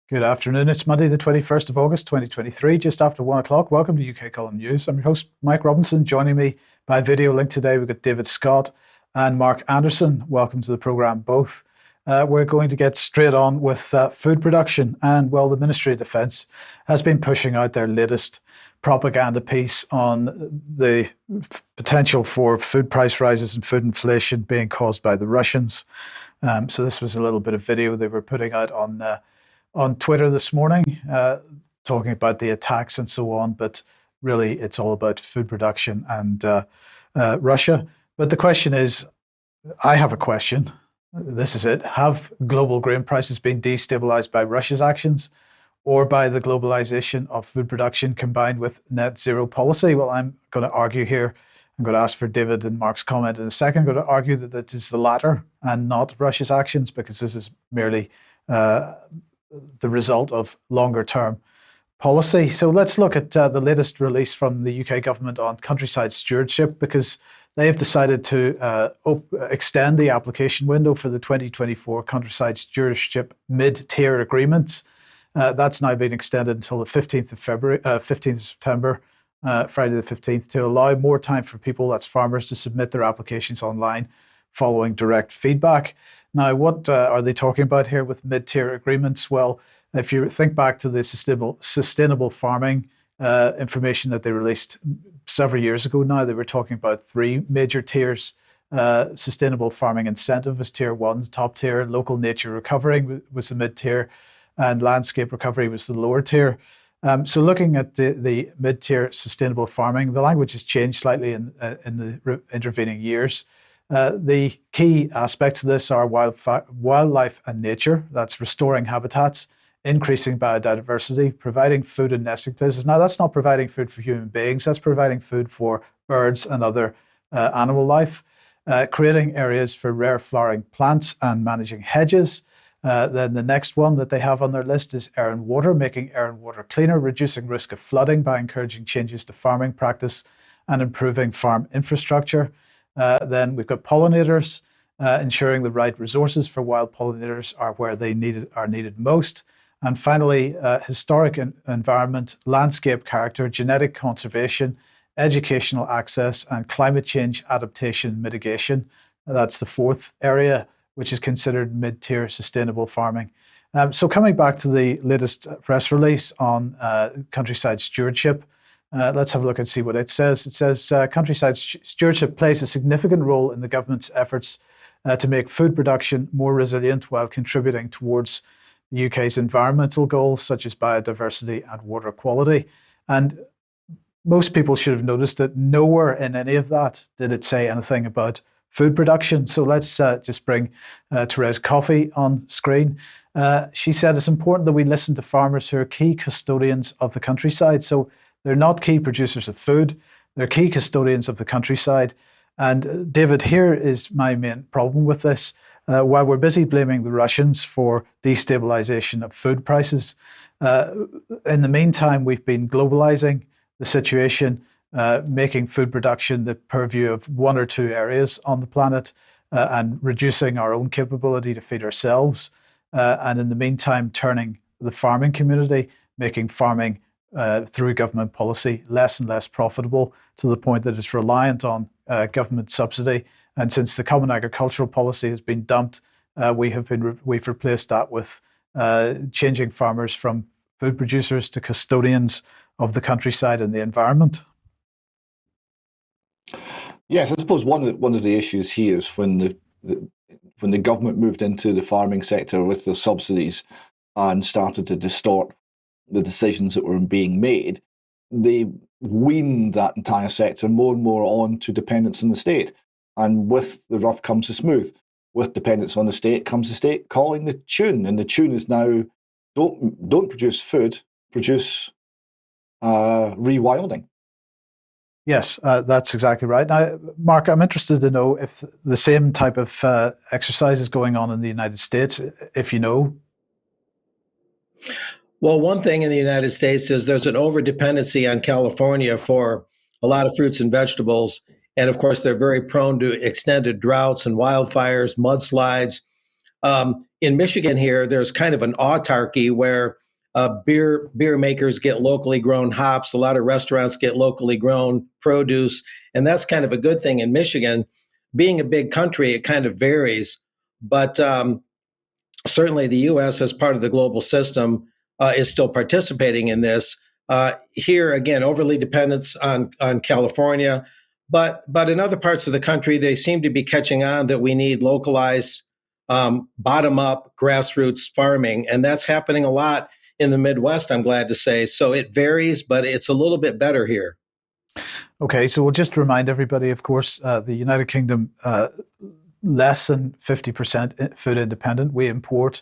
Good afternoon. It's Monday, the 21st of August, 2023, just after 1 o'clock. Welcome to UK Column News. I'm your host, Mike Robinson. Joining me by video link today, we've got David Scott and Mark Anderson. Welcome to the programme, both. We're going to get straight on with food production. And, well, the Ministry of Defence has been pushing out their latest propaganda piece on the potential for food price rises and food inflation being caused by the Russians. So this was a little bit of video they were putting out on Twitter this morning, talking about the attacks and so on, but really it's all about food production and Russia. But the question is, I have a question. This is it. Have global grain prices been destabilized by Russia's actions or by the globalization of food production combined with net zero policy? Well, I'm going to argue here. I'm going to ask for David and Mark's comment in a second. I'm going to argue that it is the latter and not Russia's actions, because this is merely the result of longer term policy. So let's look at the latest release from the UK government on countryside stewardship, because they have decided to extend the application window for the 2024 countryside stewardship mid-tier agreements. That's now been extended until the 15th of September, Friday the 15th, to allow more time for people, that's farmers, to submit their applications online following direct feedback. Now, what are they talking about here with mid-tier agreements? Well, if you think back to the sustainable farming information that they released several years ago now, they were talking about three major tiers. Sustainable farming incentive was tier one, top tier. Local nature recovery was the mid-tier, and landscape recovery was the lower tier. So looking at the mid-tier sustainable farming, the language has changed slightly in the intervening years. The key aspects of this are wildlife and nature. That's restoring habitats, increasing biodiversity, providing food and nesting places. Now, that's not providing food for human beings. That's providing food for birds and other animal life. Creating areas for rare flowering plants and managing hedges. Then the next one that they have on their list is air and water, making air and water cleaner, reducing risk of flooding by encouraging changes to farming practice and improving farm infrastructure. Then we've got pollinators, ensuring the right resources for wild pollinators are where they are needed most. And finally, historic environment, landscape character, genetic conservation, educational access, and climate change adaptation mitigation. That's the fourth area, which is considered mid-tier sustainable farming. So coming back to the latest press release on countryside stewardship, let's have a look and see what it says. It says countryside stewardship plays a significant role in the government's efforts to make food production more resilient while contributing towards the UK's environmental goals, such as biodiversity and water quality. And most people should have noticed that nowhere in any of that did it say anything about food production. So let's just bring Therese Coffey on screen. She said it's important that we listen to farmers who are key custodians of the countryside. So they're not key producers of food, they're key custodians of the countryside. And David, here is my main problem with this. While we're busy blaming the Russians for destabilization of food prices, in the meantime, we've been globalizing the situation, making food production the purview of one or two areas on the planet, and reducing our own capability to feed ourselves. And in the meantime, turning the farming community, making farming through government policy less and less profitable, to the point that it's reliant on government subsidy. And since the Common Agricultural Policy has been dumped, we've replaced that with changing farmers from food producers to custodians of the countryside and the environment. Yes, I suppose one of the issues here is when the government moved into the farming sector with the subsidies and started to distort the decisions that were being made, they weaned that entire sector more and more on to dependence on the state. And with the rough comes the smooth. With dependence on the state comes the state calling the tune. And the tune is now, don't produce food, produce rewilding. Yes, that's exactly right. Now, Mark, I'm interested to know if the same type of exercise is going on in the United States, if you know. Well, one thing in the United States is there's an over-dependency on California for a lot of fruits and vegetables. And of course, they're very prone to extended droughts and wildfires, mudslides. in Michigan here, there's kind of an autarky where beer makers get locally grown hops. A lot of restaurants get locally grown produce, and that's kind of a good thing in Michigan. Being a big country, it kind of varies, but certainly the U.S. as part of the global system is still participating in this. Here again, overly dependence on California, but in other parts of the country, they seem to be catching on that we need localized, bottom-up, grassroots farming, and that's happening a lot in the Midwest, I'm glad to say. So it varies, but it's a little bit better here. Okay, so we'll just remind everybody, of course, the United Kingdom, less than 50% food independent. We import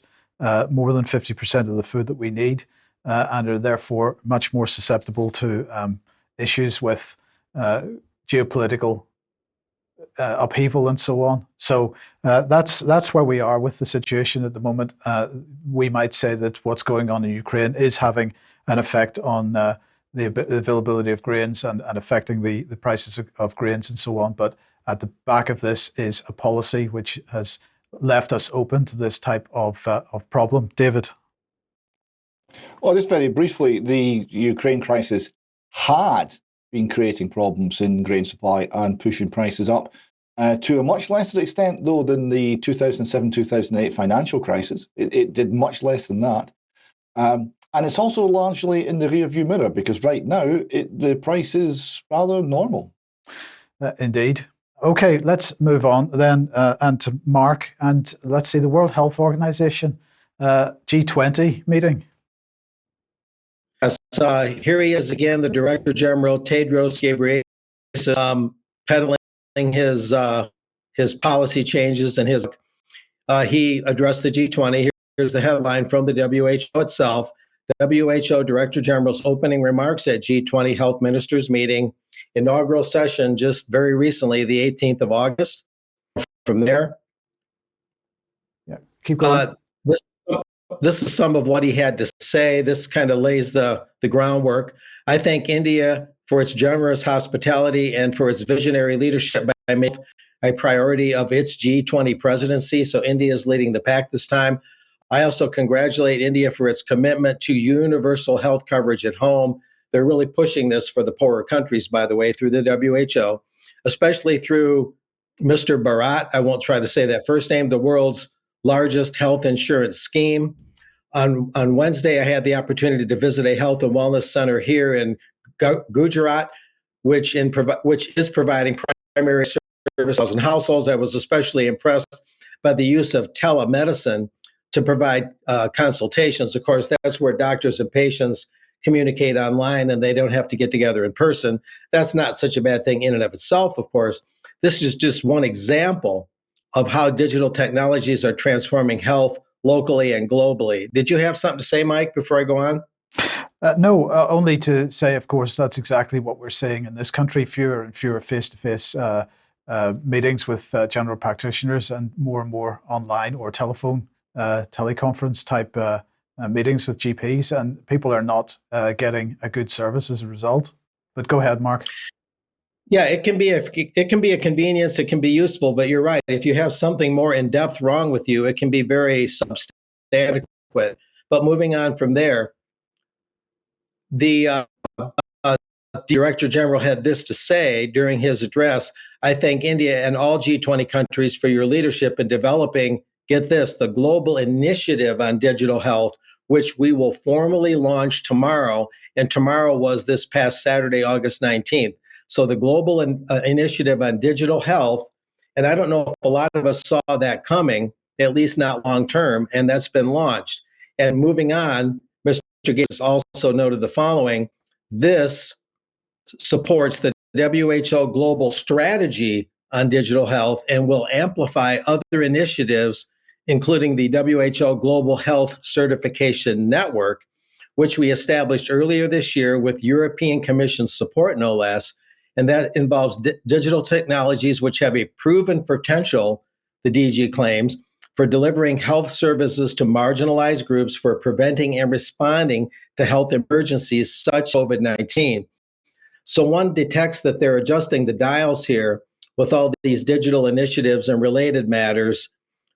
more than 50% of the food that we need and are therefore much more susceptible to issues with geopolitical upheaval and so on. So that's where we are with the situation at the moment. We might say that what's going on in Ukraine is having an effect on the availability of grains and affecting the prices of grains and so on. But at the back of this is a policy which has left us open to this type of problem. David? Well, just very briefly, the Ukraine crisis had been creating problems in grain supply and pushing prices up to a much lesser extent, though, than the 2007-2008 financial crisis. It did much less than that. And it's also largely in the rearview mirror because right now the price is rather normal. Indeed. Okay, let's move on then and to Mark. And let's see, the World Health Organization G20 meeting. Yes, here he is again, the Director General, Tedros Ghebreyesus, peddling his policy changes and he addressed the G20. Here's the headline from the WHO itself. WHO Director General's opening remarks at G20 Health Ministers meeting, inaugural session just very recently, the 18th of August. From there, yeah, keep going. This is some of what he had to say. This kind of lays the groundwork. I thank India for its generous hospitality and for its visionary leadership by making a priority of its G20 presidency. So India is leading the pack this time. I also congratulate India for its commitment to universal health coverage at home. They're really pushing this for the poorer countries, by the way, through the WHO, especially through Mr. Bharat. I won't try to say that first name, the world's largest health insurance scheme. On Wednesday, I had the opportunity to visit a health and wellness center here in Gujarat, which is providing primary services in households. I was especially impressed by the use of telemedicine to provide consultations. Of course, that's where doctors and patients communicate online and they don't have to get together in person. That's not such a bad thing in and of itself, of course. This is just one example of how digital technologies are transforming health locally and globally. Did you have something to say, Mike, before I go on? No, only to say, of course, that's exactly what we're seeing in this country, fewer and fewer face-to-face meetings with general practitioners and more online or telephone teleconference type meetings with GPs, and people are not getting a good service as a result. But go ahead, Mark. Yeah, it can be a convenience. It can be useful, but you're right. If you have something more in depth wrong with you, it can be very substantive. But moving on from there, the Director General had this to say during his address. I thank India and all G20 countries for your leadership in developing, get this, the global initiative on digital health, which we will formally launch tomorrow. And tomorrow was this past Saturday, August 19th. So the global initiative on digital health, and I don't know if a lot of us saw that coming, at least not long term, and that's been launched. And moving on, Mr. Gates also noted the following: this supports the WHO global strategy on digital health and will amplify other initiatives, including the WHO Global Health Certification Network, which we established earlier this year with European Commission support, no less. And that involves digital technologies which have a proven potential, the DG claims, for delivering health services to marginalized groups, for preventing and responding to health emergencies such as COVID-19. So one detects that they're adjusting the dials here with all these digital initiatives and related matters.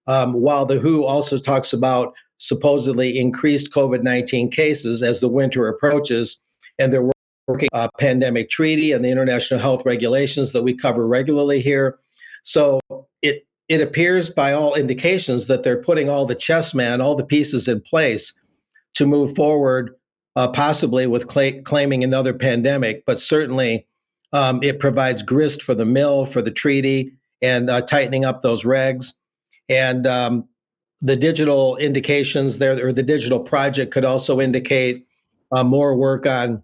while the WHO also talks about supposedly increased COVID-19 cases as the winter approaches, and they're working pandemic treaty and the international health regulations that we cover regularly here. So it appears by all indications that they're putting all the chessmen, all the pieces in place to move forward, possibly with claiming another pandemic, but certainly it provides grist for the mill for the treaty and tightening up those regs. And the digital indications there, or the digital project, could also indicate more work on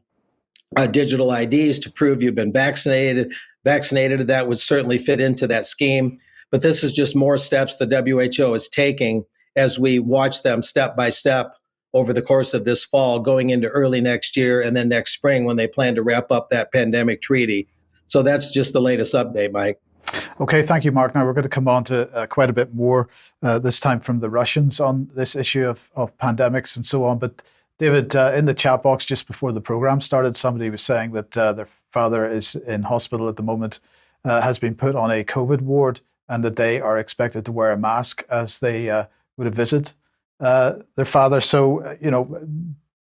digital IDs to prove you've been vaccinated. That would certainly fit into that scheme. But this is just more steps the WHO is taking as we watch them step by step over the course of this fall, going into early next year and then next spring when they plan to wrap up that pandemic treaty. So that's just the latest update, Mike. Okay, thank you, Mark. Now we're going to come on to quite a bit more this time from the Russians on this issue of pandemics and so on. But David, in the chat box just before the program started, somebody was saying that their father is in hospital at the moment, has been put on a COVID ward, and that they are expected to wear a mask as they would visit their father. So,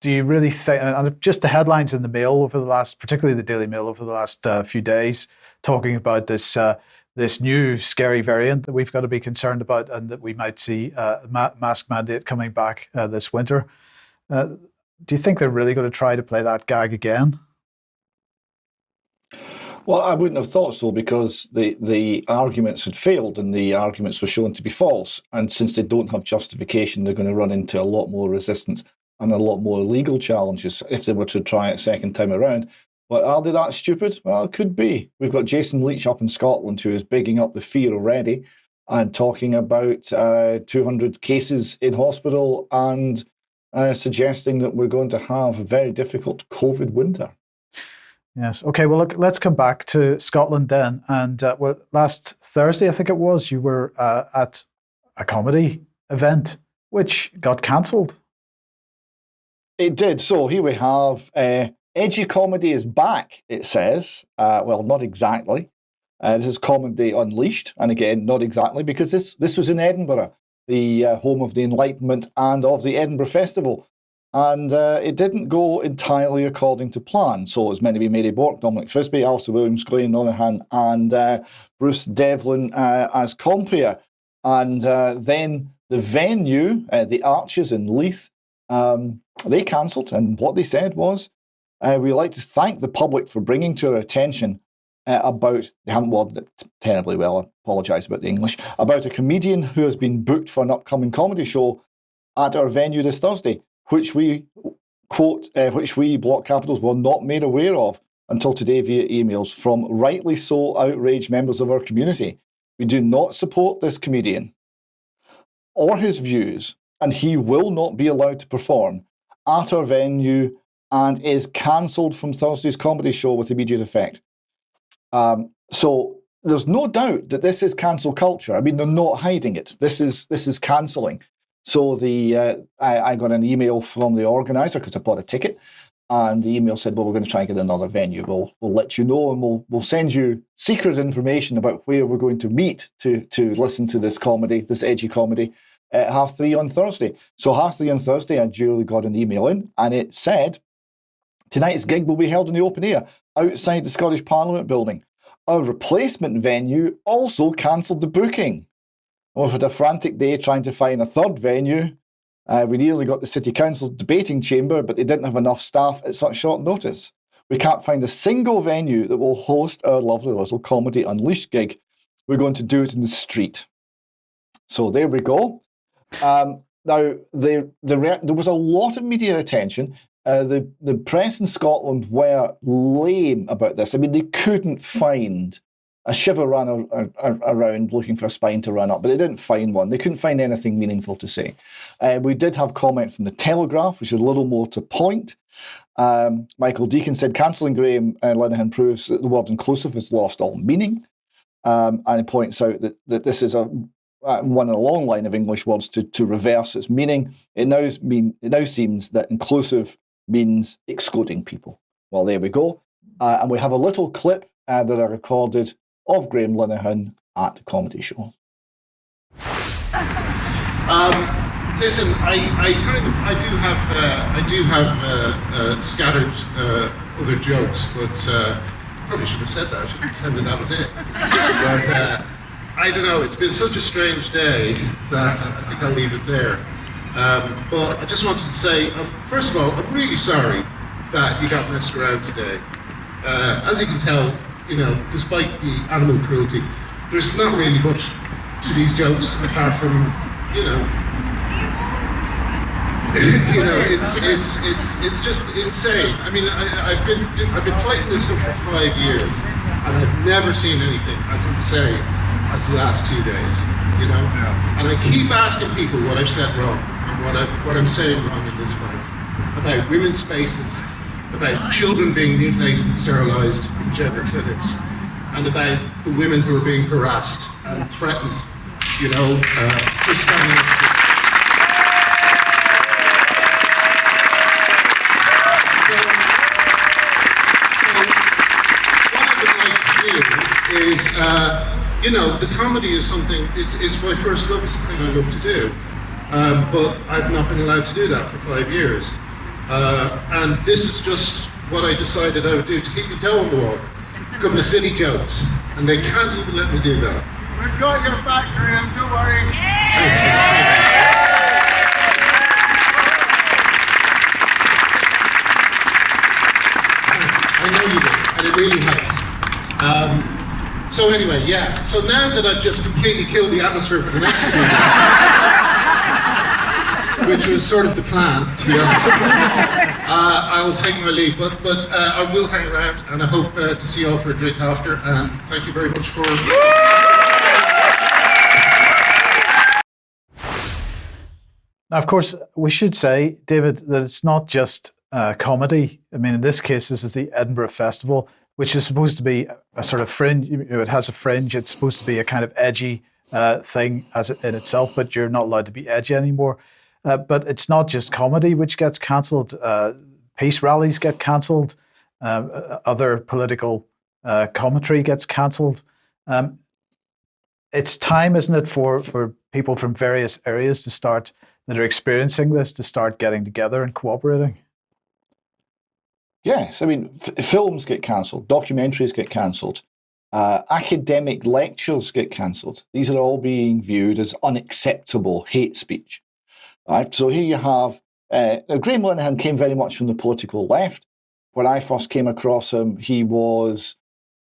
do you really think, and just the headlines in the Mail over the last, particularly the Daily Mail over the last few days, talking about this new scary variant that we've got to be concerned about, and that we might see a mask mandate coming back this winter. Do you think they're really going to try to play that gag again? Well, I wouldn't have thought so, because the arguments had failed and the arguments were shown to be false. And since they don't have justification, they're going to run into a lot more resistance and a lot more legal challenges if they were to try it a second time around. But are they that stupid? Well, it could be. We've got Jason Leach up in Scotland, who is bigging up the fear already and talking about 200 cases in hospital and suggesting that we're going to have a very difficult COVID winter. Yes. Okay. Well, look, let's come back to Scotland then. And last Thursday, I think it was, you were at a comedy event which got cancelled. It did. So here we have edgy comedy is back, it says. Well, not exactly. This is Comedy Unleashed. And again, not exactly, because this was in Edinburgh, the home of the Enlightenment and of the Edinburgh Festival. And it didn't go entirely according to plan. So it was meant to be Mary Bork, Dominic Frisby, Alistair Williams, Glenn Linehan, and Bruce Devlin as compere. And then the venue, the Arches in Leith, they cancelled. And what they said was, we'd like to thank the public for bringing to our attention about, they haven't worded it terribly well, I apologise about the English, about a comedian who has been booked for an upcoming comedy show at our venue this Thursday, which we, quote, which we, block capitals, were not made aware of until today via emails from rightly so outraged members of our community. We do not support this comedian or his views, and he will not be allowed to perform at our venue and is cancelled from Thursday's comedy show with immediate effect. So there's no doubt that this is cancel culture. I mean, they're not hiding it. This is cancelling. So I got an email from the organizer because I bought a ticket, and the email said, well, we're going to try and get another venue. We'll let you know, and we'll send you secret information about where we're going to meet to listen to this comedy, this edgy comedy, at 3:30 on Thursday. So 3:30 on Thursday, I duly got an email in, and it said, tonight's gig will be held in the open air outside the Scottish Parliament building. Our replacement venue also cancelled the booking. We've had a frantic day trying to find a third venue. We nearly got the City Council debating chamber, but they didn't have enough staff at such short notice. We can't find a single venue that will host our lovely little Comedy Unleashed gig. We're going to do it in the street. So there we go. Now, there was a lot of media attention. The press in Scotland were lame about this. I mean, they couldn't find a shiver ran around looking for a spine to run up, but they didn't find one. They couldn't find anything meaningful to say. We did have comment from the Telegraph, which is a little more to point. Michael Deacon said, cancelling Graham Linehan proves that the word inclusive has lost all meaning. And he points out that this is one in a long line of English words to reverse its meaning. It now seems that inclusive means excluding people. Well, there we go. And we have a little clip that I recorded of Graham Linehan at the comedy show. Listen, I do have scattered other jokes, but probably should have said that. I should have pretended that was it. But I don't know. It's been such a strange day that I think I'll leave it there. But I just wanted to say, first of all, I'm really sorry that you got messed around today. As you can tell, despite the animal cruelty, there's not really much to these jokes apart from, it's just insane. I mean, I've been fighting this stuff for 5 years, and I've never seen anything as insane as the last 2 days. And I keep asking people what I've said wrong and what I'm saying wrong in this fight about women's spaces, about children being mutilated and sterilised in gender clinics, and about the women who are being harassed and threatened, for standing up. Is, the comedy is something, it's my first love, it's something I love to do, but I've not been allowed to do that for 5 years. And this is just what I decided I would do to keep the dough on the wall. Come to silly jokes, and they can't even let me do that. We've got your back, Graham, don't worry. I know you do, and it really helps. So anyway, yeah. So now that I've just completely killed the atmosphere for the next meeting, which was sort of the plan, to be honest, I will take my leave. But I will hang around, and I hope to see you all for a drink after. And thank you very much for. Now, of course, we should say, David, that it's not just comedy. I mean, in this case, this is the Edinburgh Festival, which is supposed to be a sort of fringe. It has a fringe. It's supposed to be a kind of edgy thing in itself, but you're not allowed to be edgy anymore. But it's not just comedy which gets cancelled. Peace rallies get cancelled. Other political commentary gets cancelled. It's time, isn't it, for people from various areas that are experiencing this to start getting together and cooperating? Yes, I mean, films get cancelled, documentaries get cancelled, academic lectures get cancelled. These are all being viewed as unacceptable hate speech. Right? So here you have, Graham Linehan came very much from the political left. When I first came across him, he was,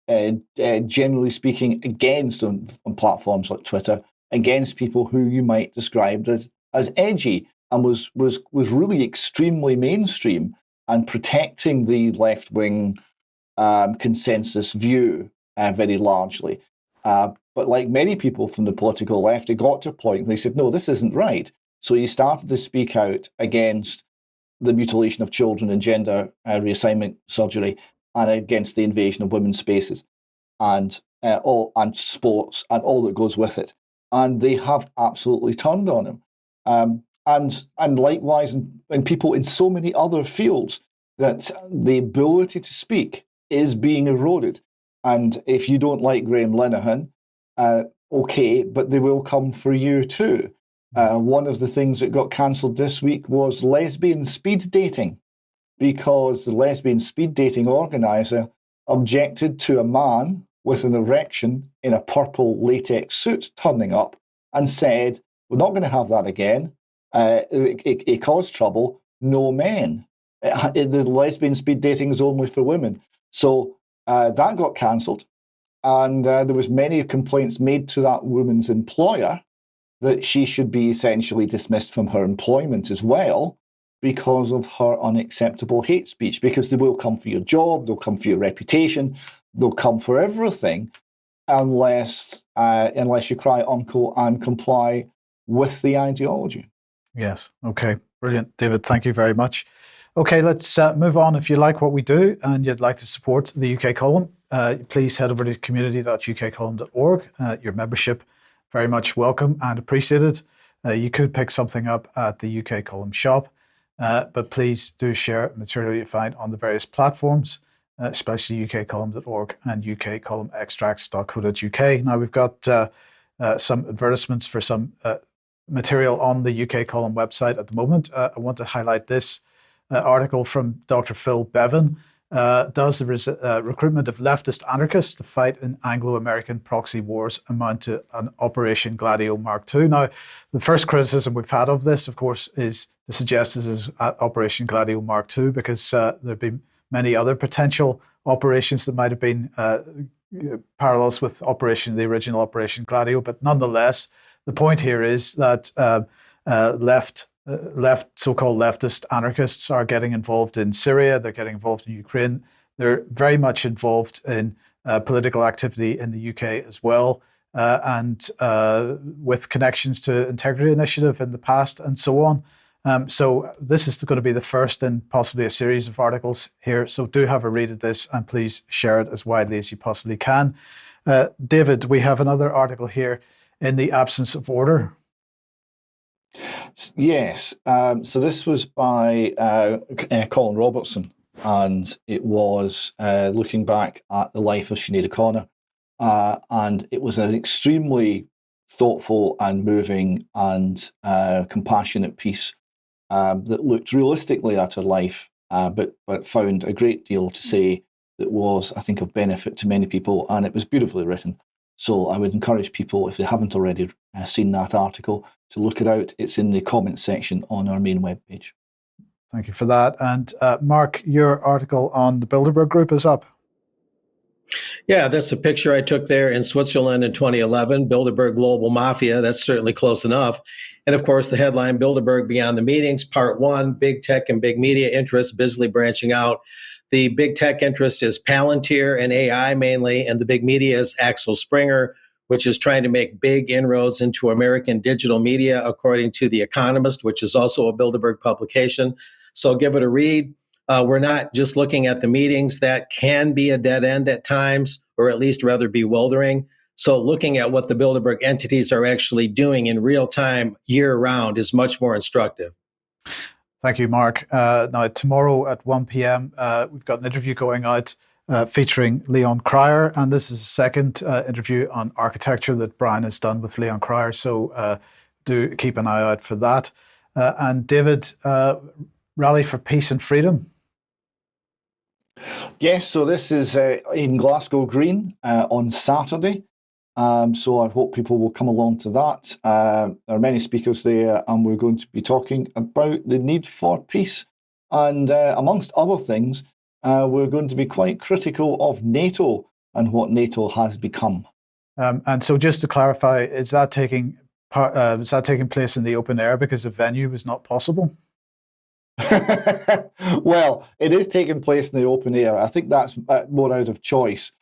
generally speaking, against, on platforms like Twitter, against people who you might describe as edgy, and was really extremely mainstream and protecting the left-wing consensus view very largely. But like many people from the political left, it got to a point where he said, no, this isn't right. So he started to speak out against the mutilation of children and gender reassignment surgery, and against the invasion of women's spaces and sports and all that goes with it. And they have absolutely turned on him. And likewise, in people in so many other fields, that the ability to speak is being eroded. And if you don't like Graham Linehan, okay, but they will come for you too. One of the things that got cancelled this week was lesbian speed dating, because the lesbian speed dating organizer objected to a man with an erection in a purple latex suit turning up and said, we're not going to have that again. It caused trouble. No men. The lesbian speed dating is only for women. So that got cancelled. And there was many complaints made to that woman's employer that she should be essentially dismissed from her employment as well because of her unacceptable hate speech, because they will come for your job, they'll come for your reputation, they'll come for everything unless you cry uncle and comply with the ideology. Yes. Okay. Brilliant. David, thank you very much. Okay, let's move on. If you like what we do and you'd like to support the UK Column, please head over to community.ukcolumn.org. Your membership, very much welcome and appreciated. You could pick something up at the UK Column shop, but please do share material you find on the various platforms, especially ukcolumn.org and ukcolumnextracts.co.uk. Now, we've got some advertisements for some material on the UK column website at the moment. I want to highlight this article from Dr. Phil Bevan. Does the recruitment of leftist anarchists to fight in Anglo-American proxy wars amount to an Operation Gladio Mark II? Now, the first criticism we've had of this, of course, is to suggest this is Operation Gladio Mark II, because there have been many other potential operations that might have been parallels with the original Operation Gladio. But nonetheless, the point here is that so-called leftist anarchists are getting involved in Syria. They're getting involved in Ukraine. They're very much involved in political activity in the UK as well, and with connections to Integrity Initiative in the past and so on. So this is going to be the first in possibly a series of articles here. So do have a read of this, and please share it as widely as you possibly can. David, we have another article here, In the Absence of Order. Yes. So this was by Colin Robertson, and it was looking back at the life of Sinead O'Connor. And it was an extremely thoughtful and moving and compassionate piece that looked realistically at her life, but found a great deal to say that was, I think, of benefit to many people, and it was beautifully written. So I would encourage people, if they haven't already seen that article, to look it out. It's in the comments section on our main webpage. Thank you for that. And Mark, your article on the Bilderberg Group is up. Yeah, that's a picture I took there in Switzerland in 2011, Bilderberg Global Mafia. That's certainly close enough. And of course, the headline, Bilderberg Beyond the Meetings, Part 1, Big Tech and Big Media Interests busily branching out. The big tech interest is Palantir and AI mainly, and the big media is Axel Springer, which is trying to make big inroads into American digital media, according to The Economist, which is also a Bilderberg publication. So give it a read. We're not just looking at the meetings. That can be a dead end at times, or at least rather bewildering. So looking at what the Bilderberg entities are actually doing in real time, year round, is much more instructive. Thank you, Mark. Now, tomorrow at 1 p.m., we've got an interview going out featuring Leon Cryer, and this is the second interview on architecture that Brian has done with Leon Cryer, so do keep an eye out for that. And David, Rally for Peace and Freedom. Yes, so this is in Glasgow Green on Saturday. So I hope people will come along to that. There are many speakers there, and we're going to be talking about the need for peace. And amongst other things, we're going to be quite critical of NATO and what NATO has become. And so just to clarify, is that taking place in the open air because the venue was not possible? Well, it is taking place in the open air. I think that's more out of choice,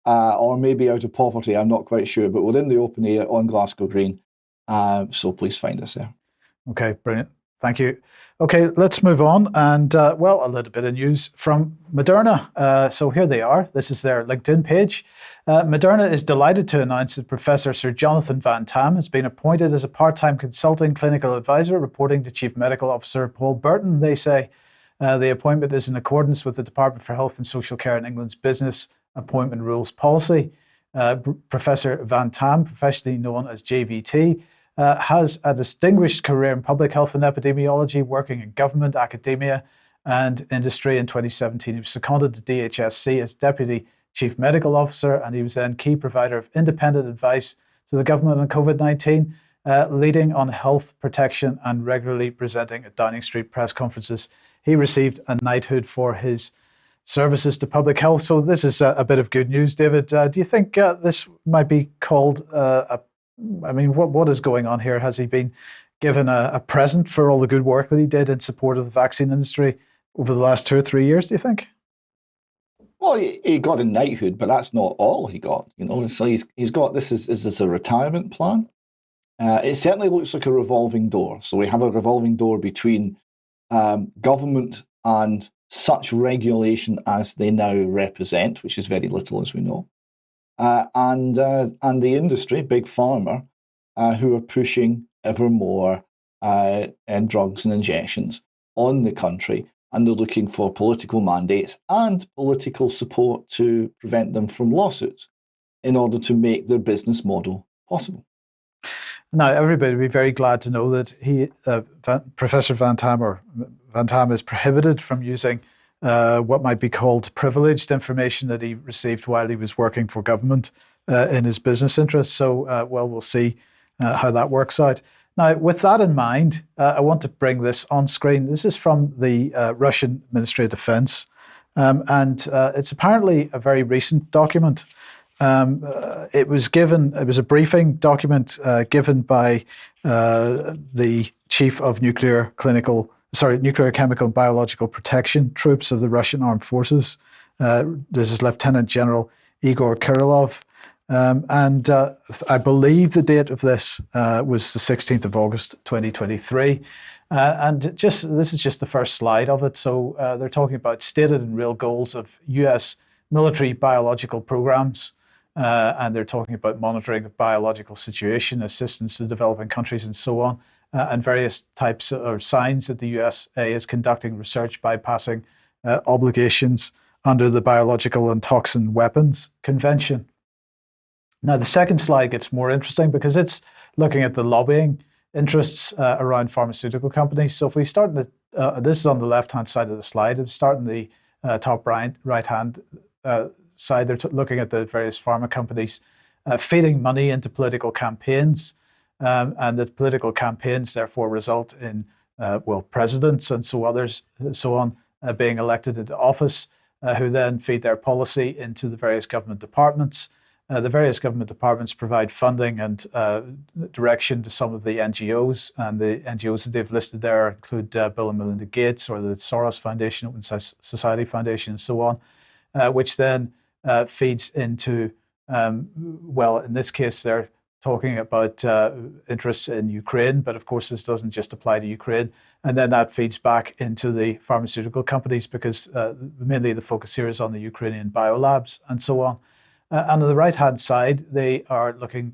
or maybe out of poverty. I'm not quite sure, but we're in the open air on Glasgow Green. So please find us there. Okay, brilliant. Thank you. Okay, let's move on. And a little bit of news from Moderna. So here they are. This is their LinkedIn page. Moderna is delighted to announce that Professor Sir Jonathan Van-Tam has been appointed as a part-time consulting clinical advisor, reporting to Chief Medical Officer Paul Burton. They say the appointment is in accordance with the Department for Health and Social Care in England's business appointment rules policy. Professor Van-Tam, professionally known as JVT, has a distinguished career in public health and epidemiology, working in government, academia, and industry. In 2017, he was seconded to DHSC as Deputy Chief Medical Officer, and he was then key provider of independent advice to the government on COVID-19, leading on health protection and regularly presenting at Downing Street press conferences. He received a knighthood for his services to public health. So this is a bit of good news. David, do you think this might be called what is going on here? Has he been given a present for all the good work that he did in support of the vaccine industry over the last 2 or 3 years, do you think? Well, he got a knighthood, but that's not all he got. So he's got this. Is this a retirement plan? It certainly looks like a revolving door. So we have a revolving door between government and such regulation as they now represent, which is very little, as we know, and the industry, big pharma, who are pushing ever more drugs and injections on the country. And they're looking for political mandates and political support to prevent them from lawsuits in order to make their business model possible. Now, everybody would be very glad to know that Professor Van-Tam is prohibited from using what might be called privileged information that he received while he was working for government in his business interests. So, we'll see how that works out. Now, with that in mind, I want to bring this on screen. This is from the Russian Ministry of Defense, and it's apparently a very recent document. It was a briefing document given by the chief of nuclear, chemical, and biological protection troops of the Russian Armed Forces. This is Lieutenant General Igor Kirillov. And I believe the date of this was the 16th of August, 2023. And this is just the first slide of it. So they're talking about stated and real goals of US military biological programs. And they're talking about monitoring of biological situation, assistance to developing countries, and so on, and various types or signs that the USA is conducting research bypassing obligations under the Biological and Toxin Weapons Convention. Now, the second slide gets more interesting because it's looking at the lobbying interests around pharmaceutical companies. So if we start in this is on the left-hand side of the slide. If we start in the top right-hand side, they're looking at the various pharma companies feeding money into political campaigns, and that political campaigns therefore result in presidents and so on being elected into office, who then feed their policy into the various government departments. The various government departments provide funding and direction to some of the NGOs, and the NGOs that they've listed there include Bill and Melinda Gates or the Soros Foundation, Open Society Foundation, and so on, which then feeds into, in this case, they're talking about interests in Ukraine, but of course this doesn't just apply to Ukraine. And then that feeds back into the pharmaceutical companies because mainly the focus here is on the Ukrainian biolabs and so on. And on the right-hand side, they are looking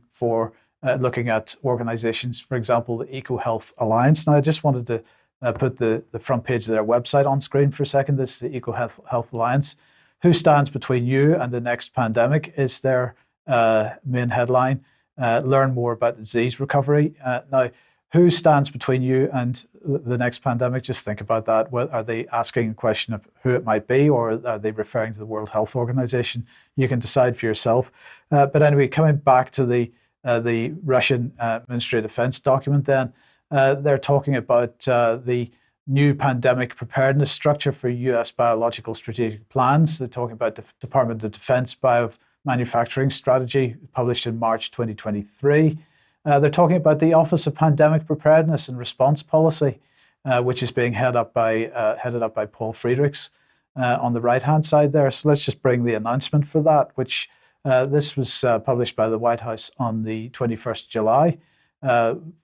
at organizations, for example, the EcoHealth Alliance. Now, I just wanted to put the front page of their website on screen for a second. This is the EcoHealth Alliance. Who stands between you and the next pandemic is their main headline. Learn more about disease recovery. Now, who stands between you and the next pandemic? Just think about that. Are they asking a question of who it might be, or are they referring to the World Health Organization? You can decide for yourself. But anyway, coming back to the Russian Ministry of Defense document, then they're talking about the new pandemic preparedness structure for U.S. biological strategic plans. They're talking about the Department of Defense biomanufacturing strategy published in March 2023. They're talking about the Office of Pandemic Preparedness and Response Policy, which is being headed up by Paul Friedrichs on the right-hand side there. So let's just bring the announcement for that, which this was published by the White House on the 21st July.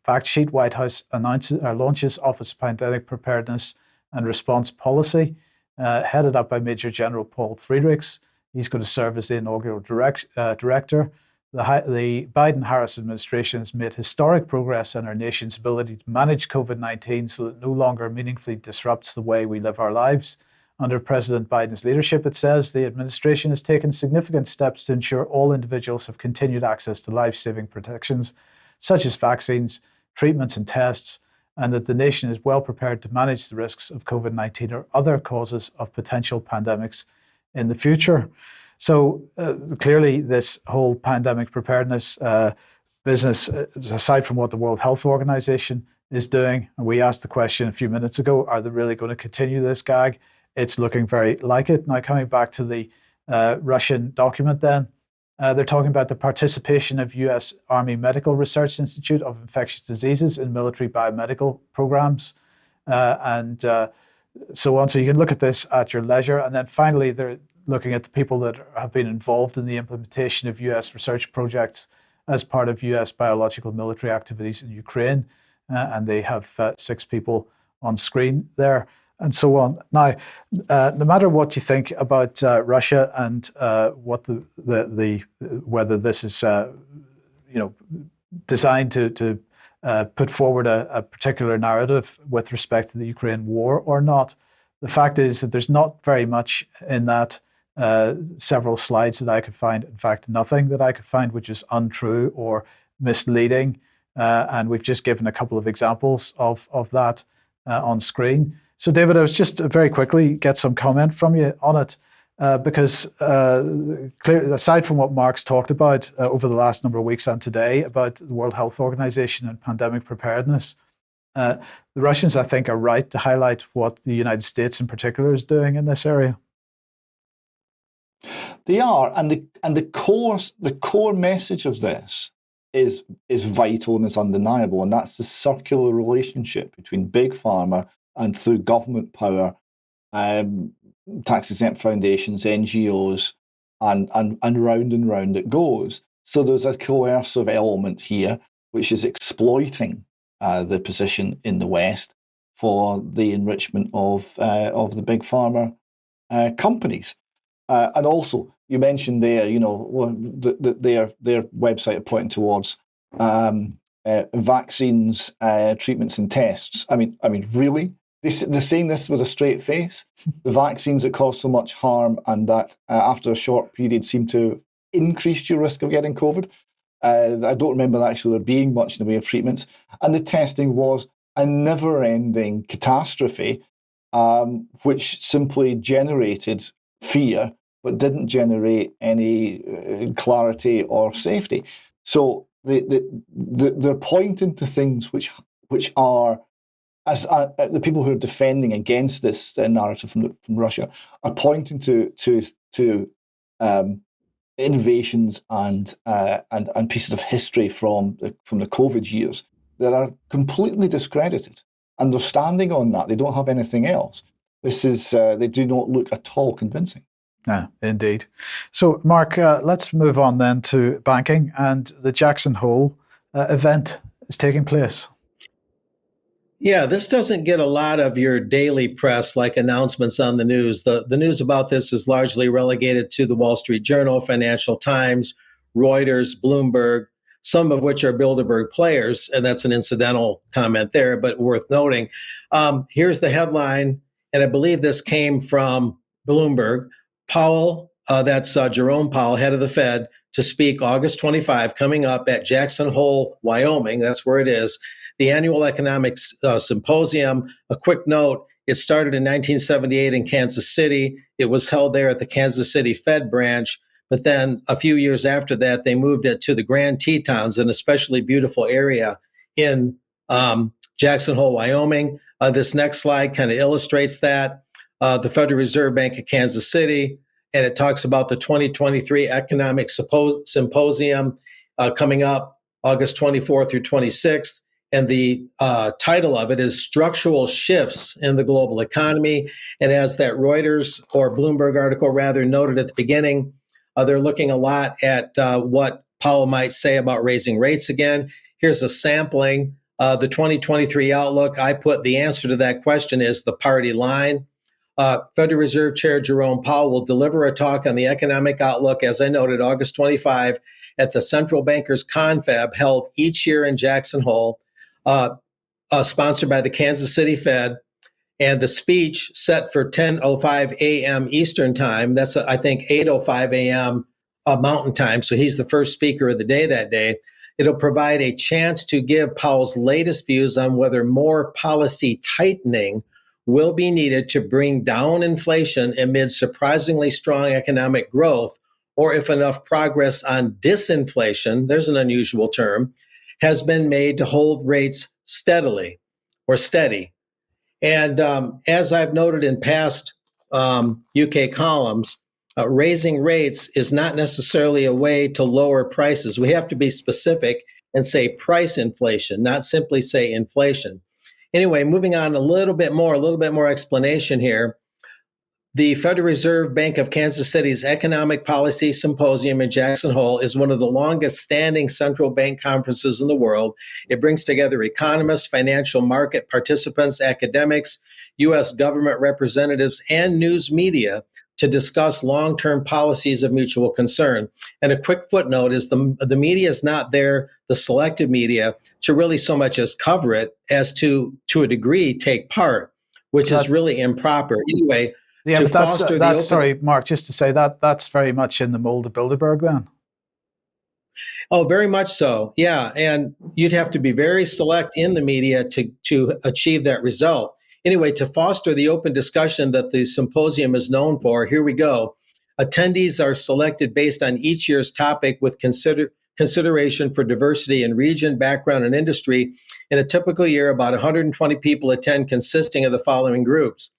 Fact sheet: White House launches Office of Pandemic Preparedness and Response Policy, headed up by Major General Paul Friedrichs. He's going to serve as the inaugural director. The Biden-Harris administration has made historic progress in our nation's ability to manage COVID-19 so that it no longer meaningfully disrupts the way we live our lives. Under President Biden's leadership, it says, the administration has taken significant steps to ensure all individuals have continued access to life-saving protections, such as vaccines, treatments, and tests, and that the nation is well prepared to manage the risks of COVID-19 or other causes of potential pandemics in the future. So clearly, this whole pandemic preparedness business, aside from what the World Health Organization is doing, and we asked the question a few minutes ago, are they really going to continue this gag? It's looking very like it. Now, coming back to the Russian document then, they're talking about the participation of U.S. Army Medical Research Institute of Infectious Diseases in military biomedical programs and so on. So you can look at this at your leisure. And then finally, they're looking at the people that have been involved in the implementation of U.S. research projects as part of U.S. biological military activities in Ukraine. And they have 6 people on screen there and so on. Now, no matter what you think about Russia and what whether this is designed to put forward a particular narrative with respect to the Ukraine war or not, the fact is that there's not very much in that several slides that I could find. In fact, nothing that I could find which is untrue or misleading and we've just given a couple of examples of that on screen. So, David, I was just very quickly get some comment from you on it, because aside from what Mark's talked about over the last number of weeks and today about the World Health Organization and pandemic preparedness, the Russians, I think, are right to highlight what the United States in particular is doing in this area. They are, and the core message of this is vital and is undeniable, and that's the circular relationship between big pharma and through government power, tax-exempt foundations, NGOs, and round it goes. So there's a coercive element here, which is exploiting the position in the West for the enrichment of the big pharma companies. And also, you mentioned there, their website are pointing towards vaccines, treatments, and tests. I mean, really? They're saying this with a straight face. The vaccines that cause so much harm and that after a short period seem to increase your risk of getting COVID. I don't remember actually there being much in the way of treatments. And the testing was a never-ending catastrophe, which simply generated fear, but didn't generate any clarity or safety. So they're pointing to things which are, as the people who are defending against this narrative from Russia are pointing to innovations and pieces of history from the COVID years that are completely discredited, and they're standing on that. They don't have anything else. This is they do not look at all convincing. Yeah, indeed. So, Mark, let's move on then to banking, and the Jackson Hole event is taking place. Yeah, this doesn't get a lot of your daily press like announcements on the news. The news about this is largely relegated to the Wall Street Journal, Financial Times, Reuters, Bloomberg, some of which are Bilderberg players, and that's an incidental comment there, but worth noting. Here's the headline, and I believe this came from Bloomberg. Powell, that's Jerome Powell, head of the Fed, to speak August 25, coming up at Jackson Hole, Wyoming. That's where it is. The annual economics symposium. A quick note, it started in 1978 in Kansas City. It was held there at the Kansas City Fed branch. But then a few years after that, they moved it to the Grand Tetons, an especially beautiful area in Jackson Hole, Wyoming. This next slide kind of illustrates that. The Federal Reserve Bank of Kansas City, and it talks about the 2023 Economic Symposium coming up August 24th through 26th. And the title of it is Structural Shifts in the Global Economy. And as that Reuters or Bloomberg article rather noted at the beginning, they're looking a lot at what Powell might say about raising rates again. Here's a sampling. The 2023 outlook, I put the answer to that question is the party line. Federal Reserve Chair Jerome Powell will deliver a talk on the economic outlook, as I noted, August 25 at the Central Bankers Confab held each year in Jackson Hole, sponsored by the Kansas City Fed. And the speech set for 10:05 a.m. Eastern Time, that's, I think, 8:05 a.m. Mountain Time, so he's the first speaker of the day that day. It'll provide a chance to give Powell's latest views on whether more policy tightening will be needed to bring down inflation amid surprisingly strong economic growth, or if enough progress on disinflation, there's an unusual term, has been made to hold rates steadily or steady. And as I've noted in past UK columns, raising rates is not necessarily a way to lower prices. We have to be specific and say price inflation, not simply say inflation. Anyway, moving on a little bit more explanation here. The Federal Reserve Bank of Kansas City's Economic Policy Symposium in Jackson Hole is one of the longest standing central bank conferences in the world. It brings together economists, financial market participants, academics, U.S. government representatives, and news media to discuss long-term policies of mutual concern. And a quick footnote is the media is not there, the selected media, to really so much as cover it as to a degree, take part, which is really improper. Anyway, yeah, to but that's sorry, Mark, just to say that's very much in the mold of Bilderberg then. Oh, very much so. Yeah. And you'd have to be very select in the media to achieve that result. Anyway, to foster the open discussion that the symposium is known for, here we go. Attendees are selected based on each year's topic with consideration for diversity in region, background, and industry. In a typical year, about 120 people attend, consisting of the following groups.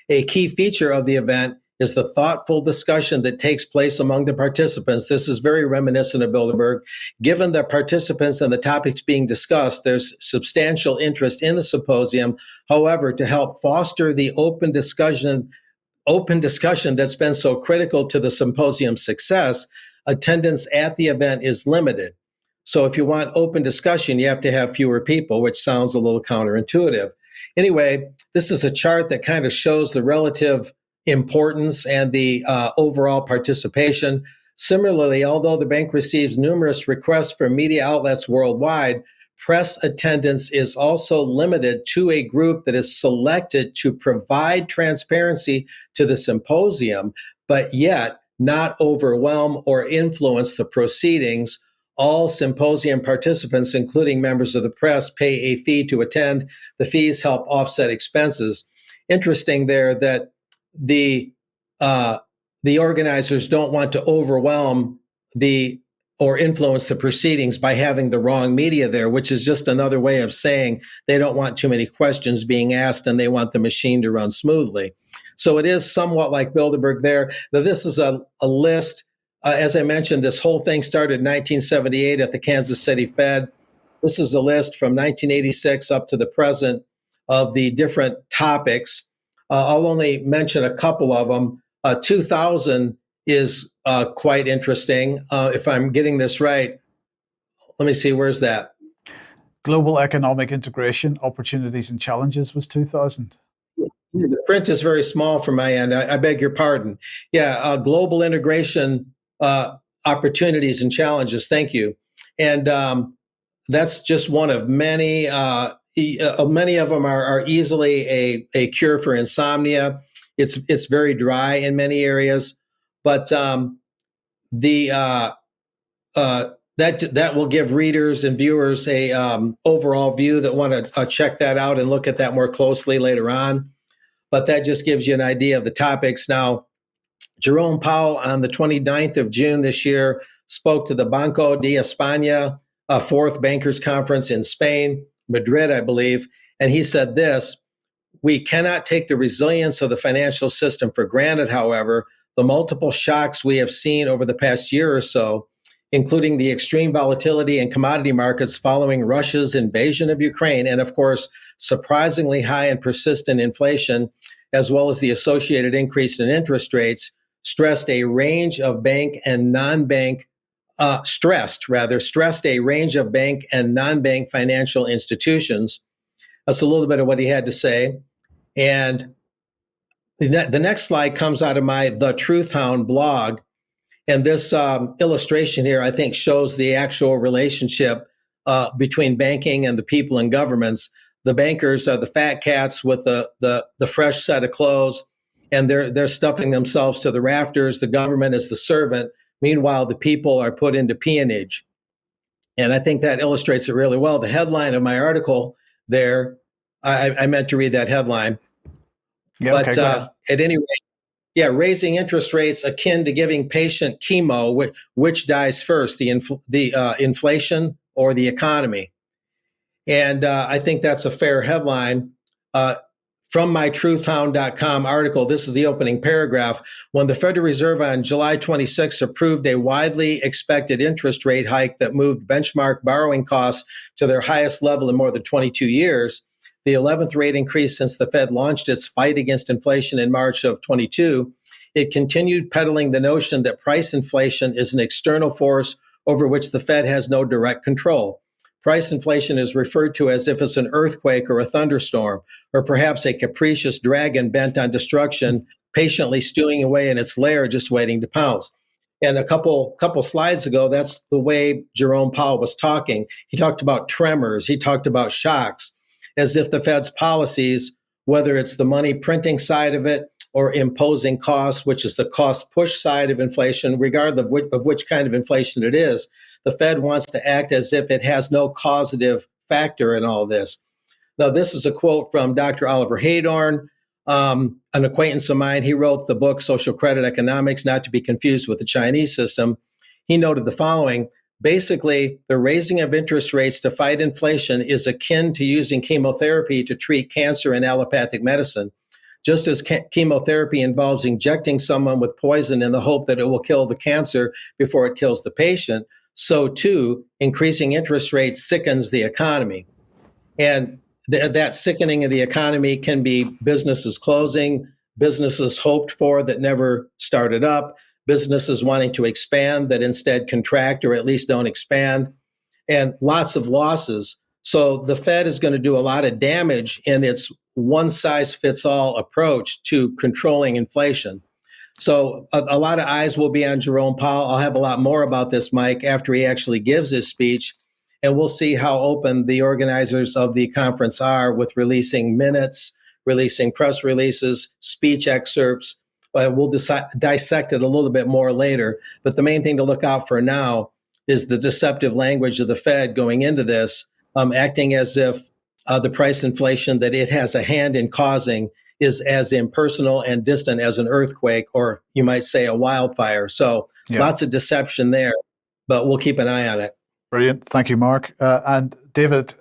A key feature of the event is the thoughtful discussion that takes place among the participants. This is very reminiscent of Bilderberg. Given the participants and the topics being discussed, there's substantial interest in the symposium. However, to help foster the open discussion that's been so critical to the symposium's success, attendance at the event is limited. So if you want open discussion, you have to have fewer people, which sounds a little counterintuitive. Anyway, this is a chart that kind of shows the relative importance and the overall participation. Similarly, although the bank receives numerous requests from media outlets worldwide, press attendance is also limited to a group that is selected to provide transparency to the symposium, but yet not overwhelm or influence the proceedings. All symposium participants, including members of the press, pay a fee to attend. The fees help offset expenses. Interesting there that the organizers don't want to overwhelm or influence the proceedings by having the wrong media there, which is just another way of saying they don't want too many questions being asked and they want the machine to run smoothly. So it is somewhat like Bilderberg there. Now, this is a list. As I mentioned, this whole thing started in 1978 at the Kansas City Fed. This is a list from 1986 up to the present of the different topics. I'll only mention a couple of them. 2000 is quite interesting. If I'm getting this right, let me see, where's that? Global economic integration, opportunities and challenges was 2000. The print is very small from my end. I beg your pardon. Yeah, global integration, opportunities and challenges. Thank you. And that's just one of many. Many of them are easily a cure for insomnia. It's very dry in many areas, but that will give readers and viewers a overall view that want to check that out and look at that more closely later on. But that just gives you an idea of the topics. Now, Jerome Powell on the 29th of June this year spoke to the Banco de España, fourth bankers conference in Spain, Madrid, I believe. And he said this: we cannot take the resilience of the financial system for granted, however. The multiple shocks we have seen over the past year or so, including the extreme volatility in commodity markets following Russia's invasion of Ukraine, and of course, surprisingly high and persistent inflation, as well as the associated increase in interest rates, stressed a range of bank and non-bank stressed a range of bank and non-bank financial institutions. That's a little bit of what he had to say. And the next slide comes out of my The Truth Hound blog. And this illustration here, I think, shows the actual relationship between banking and the people and governments. The bankers are the fat cats with the fresh set of clothes, and they're stuffing themselves to the rafters. The government is the servant. Meanwhile, the people are put into peonage. And I think that illustrates it really well. The headline of my article there, I meant to read that headline. Yeah, but okay, at any rate, yeah, raising interest rates akin to giving patient chemo, which dies first, the inflation or the economy? And I think that's a fair headline. From my truthhound.com article, this is the opening paragraph. When the Federal Reserve on July 26 approved a widely expected interest rate hike that moved benchmark borrowing costs to their highest level in more than 22 years, the 11th rate increase since the Fed launched its fight against inflation in March of 22, it continued peddling the notion that price inflation is an external force over which the Fed has no direct control. Price inflation is referred to as if it's an earthquake or a thunderstorm, or perhaps a capricious dragon bent on destruction, patiently stewing away in its lair, just waiting to pounce. And a couple slides ago, that's the way Jerome Powell was talking. He talked about tremors. He talked about shocks, as if the Fed's policies whether it's the money printing side of it or imposing costs, which is the cost push side of inflation, regardless of which kind of inflation it is. The Fed wants to act as if it has no causative factor in all this. Now, this is a quote from Dr. Oliver Haydorn, an acquaintance of mine. He wrote the book Social Credit Economics, not to be confused with the Chinese system. He noted the following: basically, the raising of interest rates to fight inflation is akin to using chemotherapy to treat cancer in allopathic medicine. Just as chemotherapy involves injecting someone with poison in the hope that it will kill the cancer before it kills the patient, so too, increasing interest rates sickens the economy. And that sickening of the economy can be businesses closing, businesses hoped for that never started up, businesses wanting to expand that instead contract or at least don't expand, and lots of losses. So the Fed is going to do a lot of damage in its one-size-fits-all approach to controlling inflation. So a lot of eyes will be on Jerome Powell. I'll have a lot more about this, Mike, after he actually gives his speech. And we'll see how open the organizers of the conference are with releasing minutes, releasing press releases, speech excerpts. We'll dissect it a little bit more later. But the main thing to look out for now is the deceptive language of the Fed going into this, acting as if the price inflation that it has a hand in causing is as impersonal and distant as an earthquake, or you might say a wildfire. So lots of deception there, but we'll keep an eye on it. Brilliant. Thank you, Mark. And David,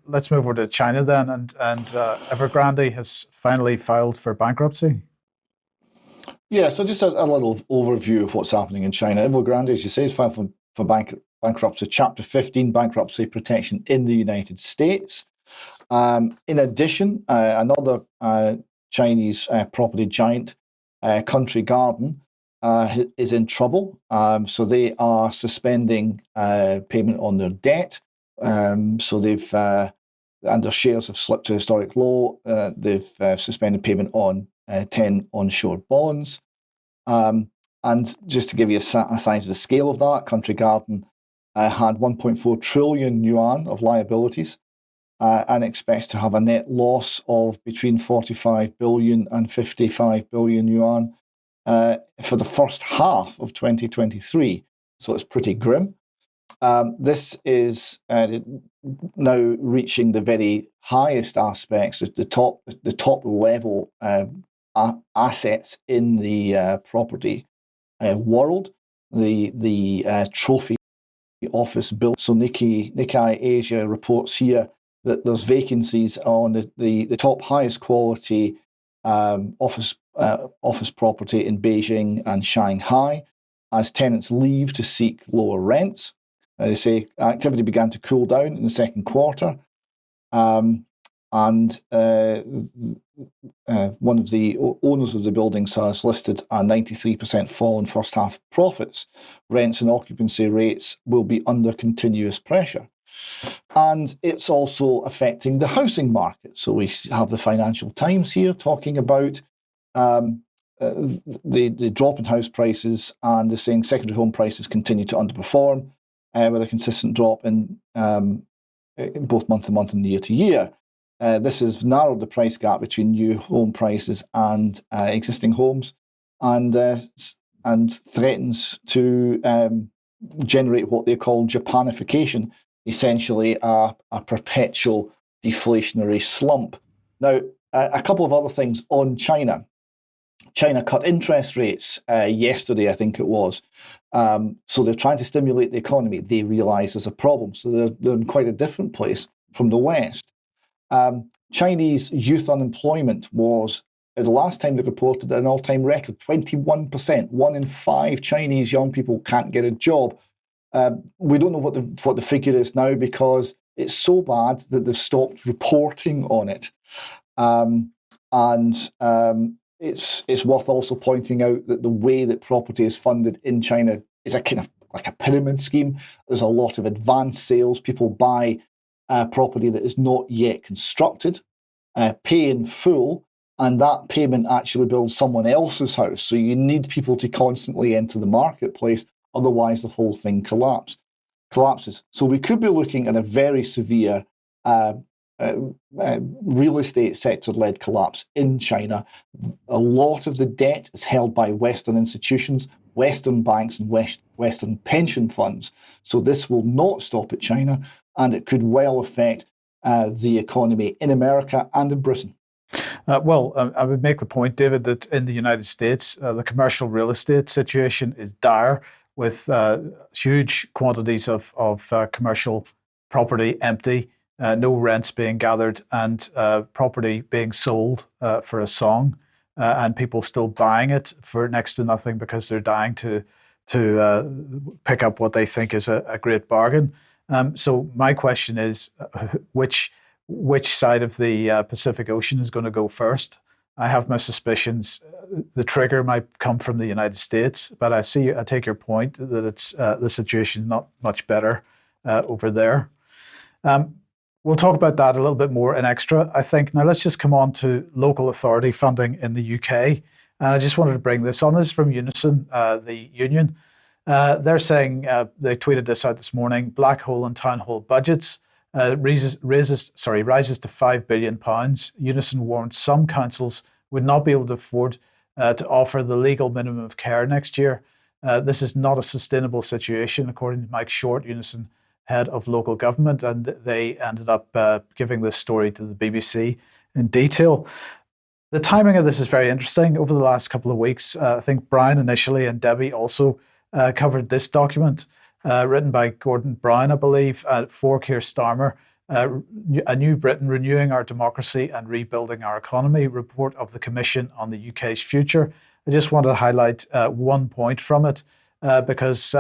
let's move over to China then. And Evergrande has finally filed for bankruptcy. Yeah, so just a little overview of what's happening in China. Evergrande, as you say, is filed for bankruptcy, Chapter 15 bankruptcy protection in the United States. In addition, another Chinese property giant, Country Garden, is in trouble. So they are suspending payment on their debt. So they've, and their shares have slipped to historic low. They've suspended payment on 10 onshore bonds. And just to give you a size of the scale of that, Country Garden had 1.4 trillion yuan of liabilities and expects to have a net loss of between 45 billion and 55 billion yuan for the first half of 2023. So it's pretty grim. This is now reaching the very highest aspects, the top level assets in the property world. The trophy office built. So Nikkei Asia reports here that there's vacancies on the top highest quality office property in Beijing and Shanghai as tenants leave to seek lower rents. They say activity began to cool down in the second quarter. And one of the owners of the buildings has listed a 93% fall in first half profits. Rents and occupancy rates will be under continuous pressure. And it's also affecting the housing market. So we have the Financial Times here talking about the drop in house prices, and they're saying secondary home prices continue to underperform with a consistent drop in both month to month and year to year. This has narrowed the price gap between new home prices and existing homes, and threatens to generate what they call Japanification, essentially a perpetual deflationary slump. Now, a couple of other things on China. China cut interest rates yesterday, I think it was. So they're trying to stimulate the economy. They realize there's a problem. So they're in quite a different place from the West. Chinese youth unemployment was, the last time they reported, an all-time record, 21%. 1 in 5 Chinese young people can't get a job. We don't know what the figure is now because it's so bad that they've stopped reporting on it. It's worth also pointing out that the way that property is funded in China is a kind of like a pyramid scheme. There's a lot of advanced sales. People buy property that is not yet constructed, pay in full, and that payment actually builds someone else's house. So you need people to constantly enter the marketplace, otherwise the whole thing collapses. So we could be looking at a very severe real estate sector-led collapse in China. A lot of the debt is held by Western institutions, Western banks, and Western pension funds. So this will not stop at China, and it could well affect the economy in America and in Britain. I would make the point, David, that in the United States, the commercial real estate situation is dire, with huge quantities of commercial property empty, no rents being gathered, and property being sold for a song, and people still buying it for next to nothing because they're dying to pick up what they think is a great bargain. So my question is, which side of the Pacific Ocean is going to go first? I have my suspicions the trigger might come from the United States, but I take your point that it's the situation is not much better over there. We'll talk about that a little bit more in extra, I think. Now let's just come on to local authority funding in the UK. And I just wanted to bring this on. This is from Unison, the union. They're saying, they tweeted this out this morning, black hole and town hall budgets rises to £5 billion. Unison warns some councils would not be able to afford to offer the legal minimum of care next year. This is not a sustainable situation, according to Mike Short, Unison head of local government, and they ended up giving this story to the BBC in detail. The timing of this is very interesting. Over the last couple of weeks, I think Brian initially and Debbie also covered this document written by Gordon Brown, I believe, for Keir Starmer, A New Britain, Renewing Our Democracy and Rebuilding Our Economy, report of the Commission on the UK's Future. I just want to highlight one point from it because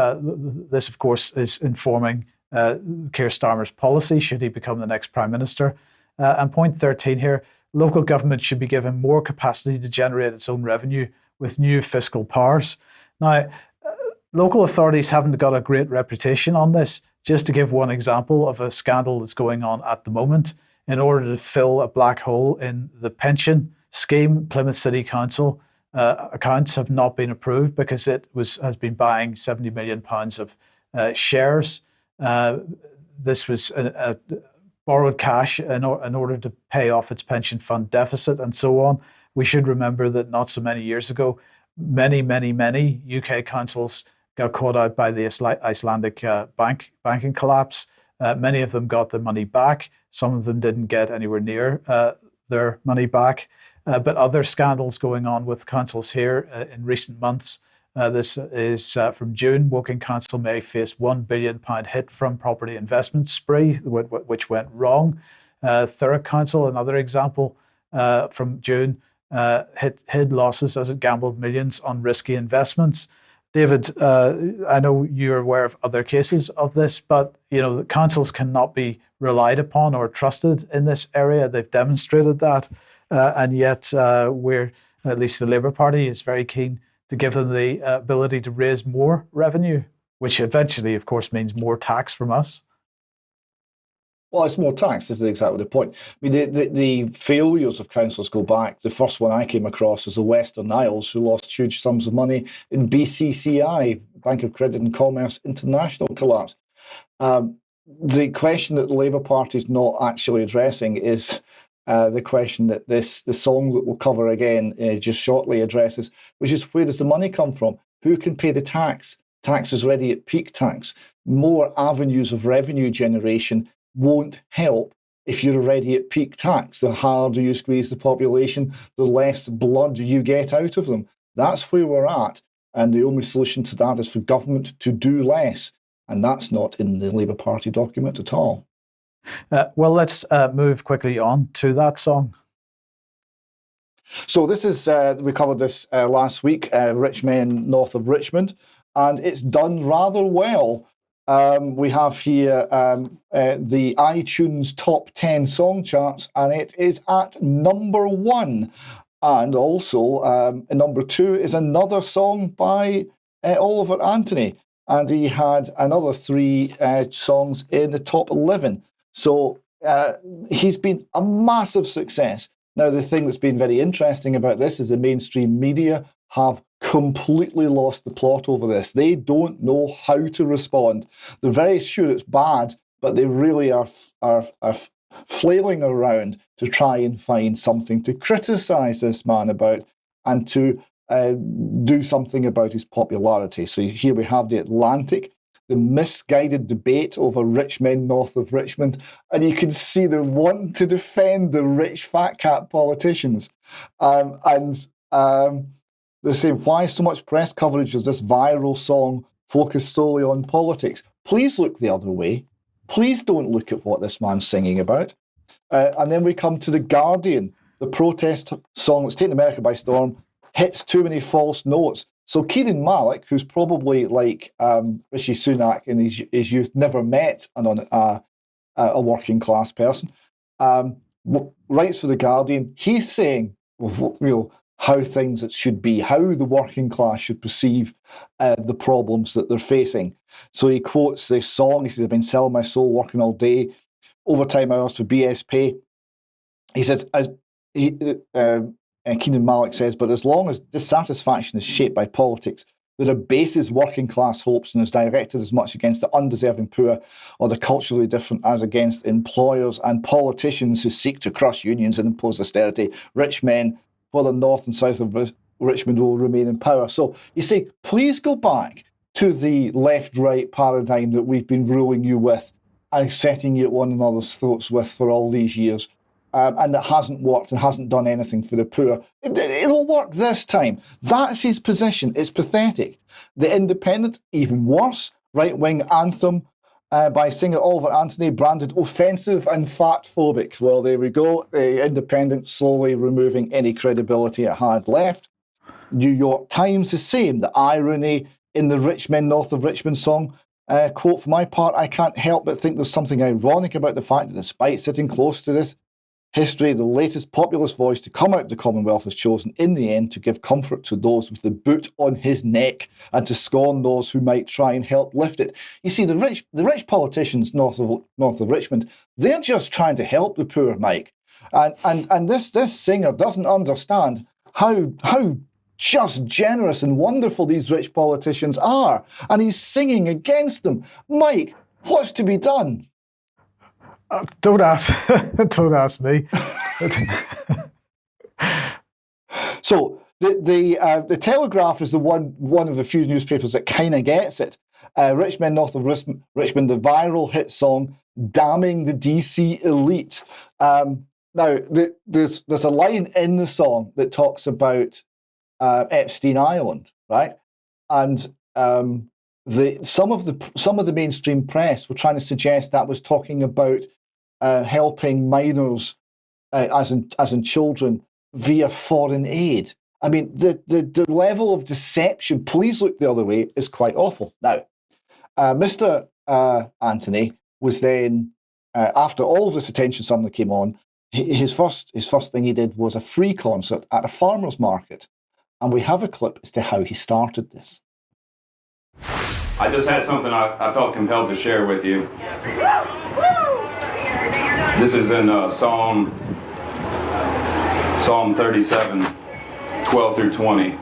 this, of course, is informing Keir Starmer's policy should he become the next Prime Minister. And point 13 here, local government should be given more capacity to generate its own revenue with new fiscal powers. Now, local authorities haven't got a great reputation on this. Just to give one example of a scandal that's going on at the moment, in order to fill a black hole in the pension scheme, Plymouth City Council accounts have not been approved because it has been buying £70 million of shares. This was borrowed cash in order to pay off its pension fund deficit and so on. We should remember that not so many years ago, many UK councils got caught out by the Icelandic banking collapse. Many of them got their money back. Some of them didn't get anywhere near their money back. But other scandals going on with councils here in recent months. This is from June. Woking Council may face £1 billion hit from property investment spree, which went wrong. Thurrock Council, another example from June, hid losses as it gambled millions on risky investments. David, I know you're aware of other cases of this, but the councils cannot be relied upon or trusted in this area. They've demonstrated that, and yet we're, at least the Labour Party, is very keen to give them the ability to raise more revenue, which eventually, of course, means more tax from us. Well, it's more tax, is exactly the point. I mean, the failures of councils go back. The first one I came across was the Western Isles, who lost huge sums of money in BCCI, Bank of Credit and Commerce International collapse. The question that the Labour Party is not actually addressing is the question that the song that we'll cover again just shortly addresses, which is, where does the money come from? Who can pay the tax? Tax is already at peak tax. More avenues of revenue generation won't help if you're already at peak tax. The harder you squeeze the population, the less blood you get out of them. That's where we're at. And the only solution to that is for government to do less. And that's not in the Labour Party document at all. Well, let's move quickly on to that song. So this is, we covered this last week, Rich Men North of Richmond, and it's done rather well. We have here the iTunes top 10 song charts, and it is at number 1. And also, number 2 is another song by Oliver Anthony, and he had another 3 songs in the top 11. So he's been a massive success. Now, the thing that's been very interesting about this is the mainstream media have completely lost the plot over this. They don't know how to respond. They're very sure it's bad, but they really are flailing around to try and find something to criticise this man about and to do something about his popularity. So here we have the Atlantic, the misguided debate over rich men north of Richmond, and you can see the want to defend the rich fat cat politicians. They say, why so much press coverage of this viral song focused solely on politics? Please look the other way. Please don't look at what this man's singing about. And then we come to The Guardian, the protest song that's taken America by storm, hits too many false notes. So Keenan Malik, who's probably like Rishi Sunak in his youth, never met a working class person, writes for The Guardian. He's saying, how things it should be, how the working class should perceive the problems that they're facing. So he quotes this song. He says, I've been selling my soul, working all day, overtime hours for BSP. He says, Keenan Malik says, but as long as dissatisfaction is shaped by politics that abases working class hopes and is directed as much against the undeserving poor or the culturally different as against employers and politicians who seek to crush unions and impose austerity, rich men, while the north and south of Richmond will remain in power. So you say, please go back to the left-right paradigm that we've been ruling you with and setting you at one another's throats with for all these years. And it hasn't worked and hasn't done anything for the poor. It'll work this time. That's his position. It's pathetic. The Independent, even worse, right-wing anthem by singer Oliver Anthony, branded offensive and fat-phobic. Well, there we go. The Independent slowly removing any credibility it had left. New York Times, the same. The irony in the Rich Men North of Richmond song. Quote, for my part, I can't help but think there's something ironic about the fact that despite sitting close to this history, the latest populist voice to come out of the Commonwealth has chosen in the end to give comfort to those with the boot on his neck and to scorn those who might try and help lift it. You see, the rich politicians north of Richmond, they're just trying to help the poor, Mike. And this singer doesn't understand how just generous and wonderful these rich politicians are. And he's singing against them. Mike, what's to be done? Don't ask me. So the Telegraph is the one of the few newspapers that kind of gets it. Rich Men North of Richmond, the viral hit song damning the DC elite. Now there's a line in the song that talks about Epstein Island, right? And some of the mainstream press were trying to suggest that was talking about helping minors, as in children, via foreign aid. I mean, the level of deception, please look the other way, is quite awful. Now, Mr. Anthony was then, after all of this attention suddenly came on, his first thing he did was a free concert at a farmer's market. And we have a clip as to how he started this. I just had something I felt compelled to share with you. This is in Psalm 37, 12 through 20.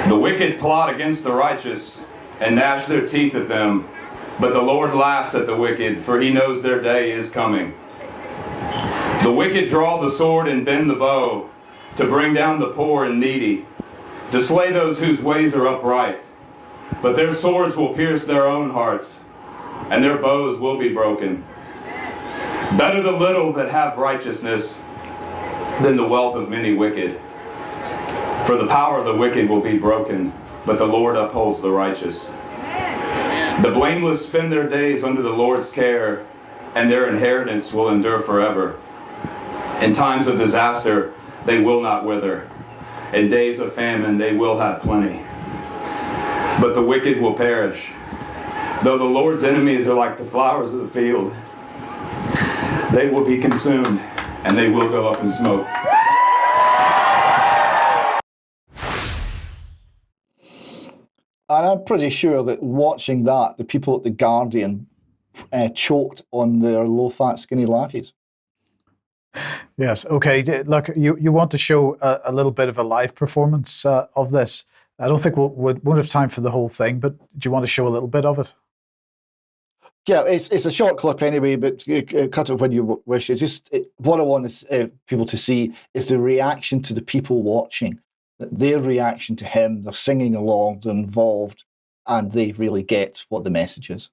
The wicked plot against the righteous and gnash their teeth at them, but the Lord laughs at the wicked, for he knows their day is coming. The wicked draw the sword and bend the bow, to bring down the poor and needy, to slay those whose ways are upright. But their swords will pierce their own hearts, and their bows will be broken. Better the little that have righteousness than the wealth of many wicked. For the power of the wicked will be broken, but the Lord upholds the righteous. The blameless spend their days under the Lord's care, and their inheritance will endure forever. In times of disaster, they will not wither. In days of famine, they will have plenty. But the wicked will perish. Though the Lord's enemies are like the flowers of the field, they will be consumed, and they will go up in smoke. And I'm pretty sure that watching that, the people at The Guardian choked on their low-fat, skinny lattes. Yes. Okay. Look, you want to show a little bit of a live performance of this. I don't think we won't have time for the whole thing, but do you want to show a little bit of it? Yeah, it's a short clip anyway, but cut it when you wish. What I want people to see is the reaction to the people watching, their reaction to him. They're singing along, they're involved, and they really get what the message is.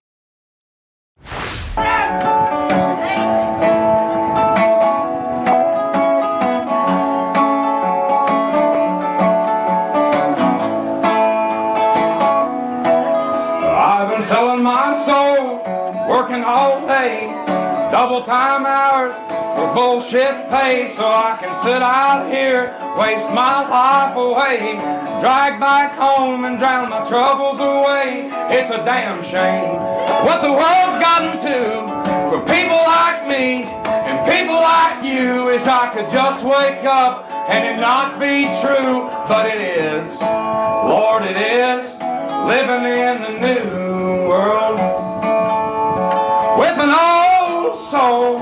I've been selling my soul, working all day, double time hours for bullshit pay, so I can sit out here, waste my life away, drag back home and drown my troubles away. It's a damn shame what the world's gotten to for people like me and people like you. Wish I could just wake up and it not be true, but it is, Lord it is, living in the new world with an old soul.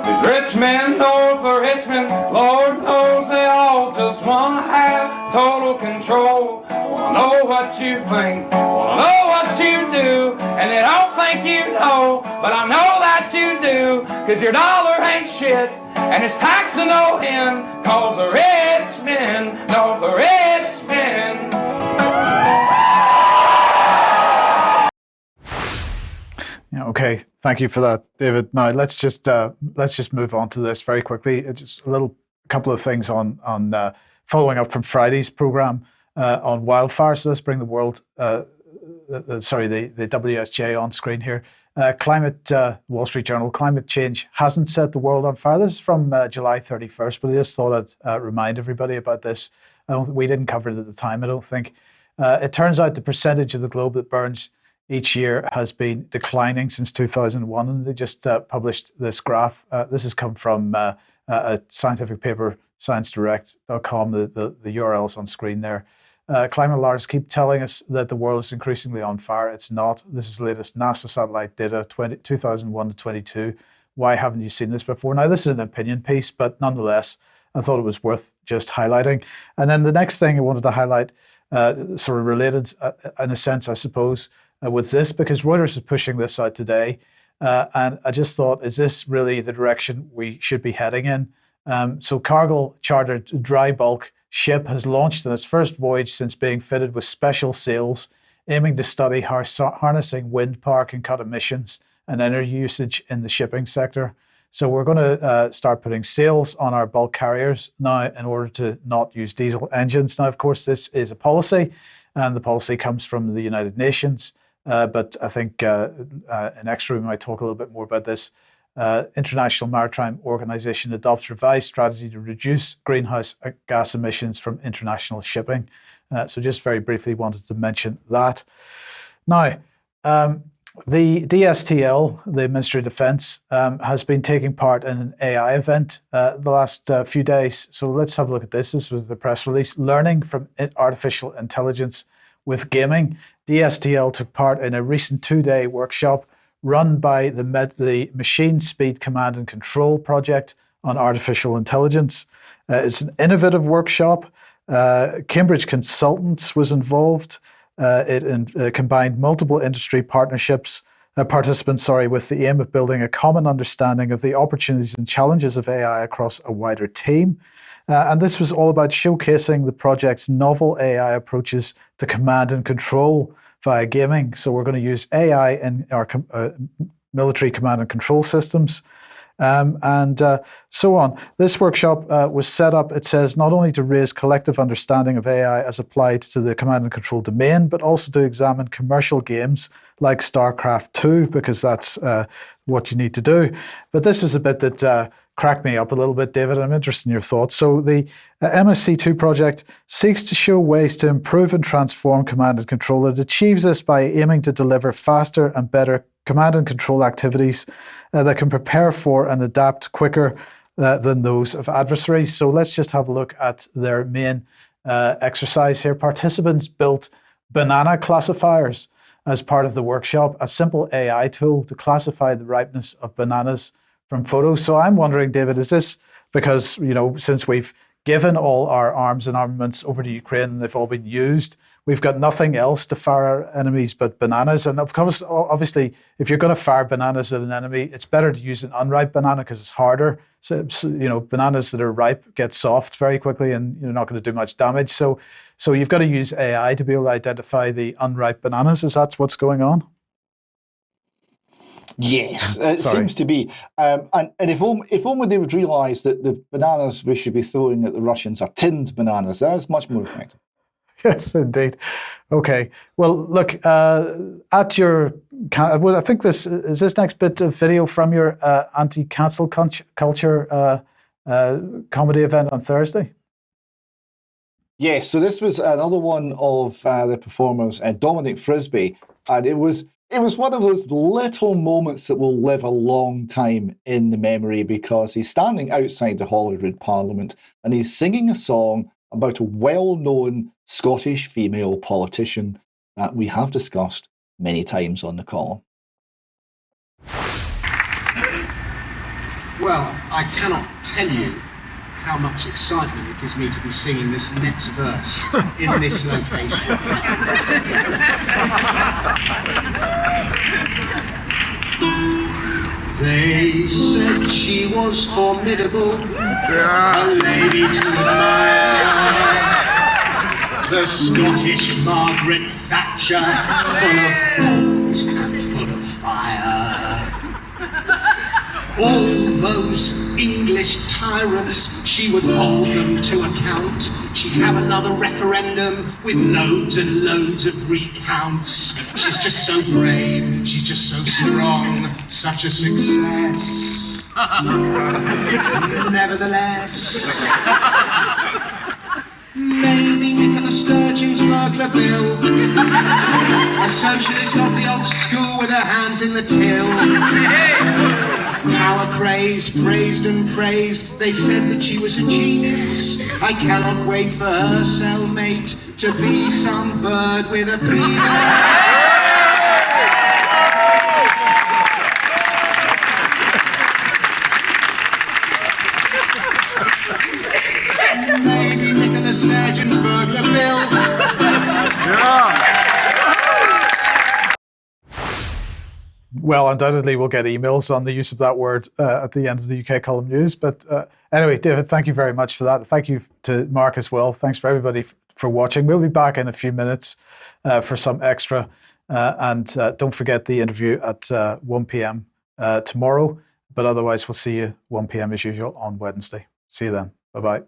These rich men north of Richmond, Lord knows they all just want to have total control. Want to know what you think, want to know what you do, and they don't think you know, but I know that you do, cause your dollar ain't shit, and it's taxed to no end, cause the rich men know the rich men. Okay, thank you for that, David. Now let's just move on to this very quickly. Just a couple of things on following up from Friday's program on wildfires. So let's bring the WSJ on screen here. Wall Street Journal, climate change hasn't set the world on fire. This is from July 31st, but I just thought I'd remind everybody about this. We didn't cover it at the time, I don't think. It turns out the percentage of the globe that burns each year has been declining since 2001, and they just published this graph. This has come from a scientific paper, sciencedirect.com. The URL's on screen there. Climate alarmists keep telling us that the world is increasingly on fire. It's not. This is the latest NASA satellite data, 2001 to 22. Why haven't you seen this before? Now, this is an opinion piece, but nonetheless, I thought it was worth just highlighting. And then the next thing I wanted to highlight, sort of related in a sense, I suppose, with this, because Reuters is pushing this out today, and I just thought, is this really the direction we should be heading in? So Cargill chartered dry bulk ship has launched on its first voyage since being fitted with special sails, aiming to study how harnessing wind power can cut emissions and energy usage in the shipping sector. So we're going to start putting sails on our bulk carriers now in order to not use diesel engines. Now, of course, this is a policy, and the policy comes from the United Nations. But I think in extra we might talk a little bit more about this. International Maritime Organization adopts revised strategy to reduce greenhouse gas emissions from international shipping. So just very briefly wanted to mention that. Now, the DSTL, the Ministry of Defence, has been taking part in an AI event the last few days. So let's have a look at this. This was the press release. Learning from artificial intelligence with gaming. DSTL took part in a recent 2-day workshop run by the Machine Speed Command and Control project on artificial intelligence. It's an innovative workshop. Cambridge Consultants was involved. It combined multiple industry participants, with the aim of building a common understanding of the opportunities and challenges of AI across a wider team. And this was all about showcasing the project's novel AI approaches to command and control via gaming. So we're going to use AI in our military command and control systems, and so on. This workshop was set up, it says, not only to raise collective understanding of AI as applied to the command and control domain, but also to examine commercial games like StarCraft 2, because that's what you need to do. But this was a bit that cracked me up a little bit, David. I'm interested in your thoughts. So the MSC2 project seeks to show ways to improve and transform command and control. It achieves this by aiming to deliver faster and better command and control activities that can prepare for and adapt quicker than those of adversaries. So let's just have a look at their main exercise here. Participants built banana classifiers as part of the workshop, a simple AI tool to classify the ripeness of bananas from photos. So I'm wondering, David, is this because, since we've given all our arms and armaments over to Ukraine and they've all been used, we've got nothing else to fire our enemies but bananas. And of course, obviously, if you're going to fire bananas at an enemy, it's better to use an unripe banana because it's harder. So, bananas that are ripe get soft very quickly and you're not going to do much damage. So you've got to use AI to be able to identify the unripe bananas. Is that what's going on? Yes, it seems to be. And if only they would realise that the bananas we should be throwing at the Russians are tinned bananas, that's much more effective. Yes, indeed. Okay. Well, look, at your, I think this next bit of video from your anti-cancel culture comedy event on Thursday. Yes, so this was another one of the performers, Dominic Frisby, and it was one of those little moments that will live a long time in the memory because he's standing outside the Holyrood Parliament and he's singing a song about a well-known Scottish female politician that we have discussed many times on the column. Well, I cannot tell you how much excitement it gives me to be singing this next verse in this location. They said she was formidable, a lady to admire. The Scottish Margaret Thatcher, full of balls and full of fire. All those English tyrants, she would hold them to account. She'd have another referendum with loads and loads of recounts. She's just so brave, she's just so strong, such a success. Nevertheless, maybe Nicola Sturgeon's burglar bill, a socialist of the old school with her hands in the till. Power crazed, praised and praised, they said that she was a genius. I cannot wait for her cellmate to be some bird with a penis. Maybe Nicola Sturgeon's burglar bill. Yeah. Well, undoubtedly we'll get emails on the use of that word at the end of the UK column news. But anyway, David, thank you very much for that. Thank you to Mark as well. Thanks for everybody for watching. We'll be back in a few minutes for some extra. And don't forget the interview at 1 p.m. Tomorrow. But otherwise, we'll see you 1 p.m. as usual on Wednesday. See you then. Bye-bye.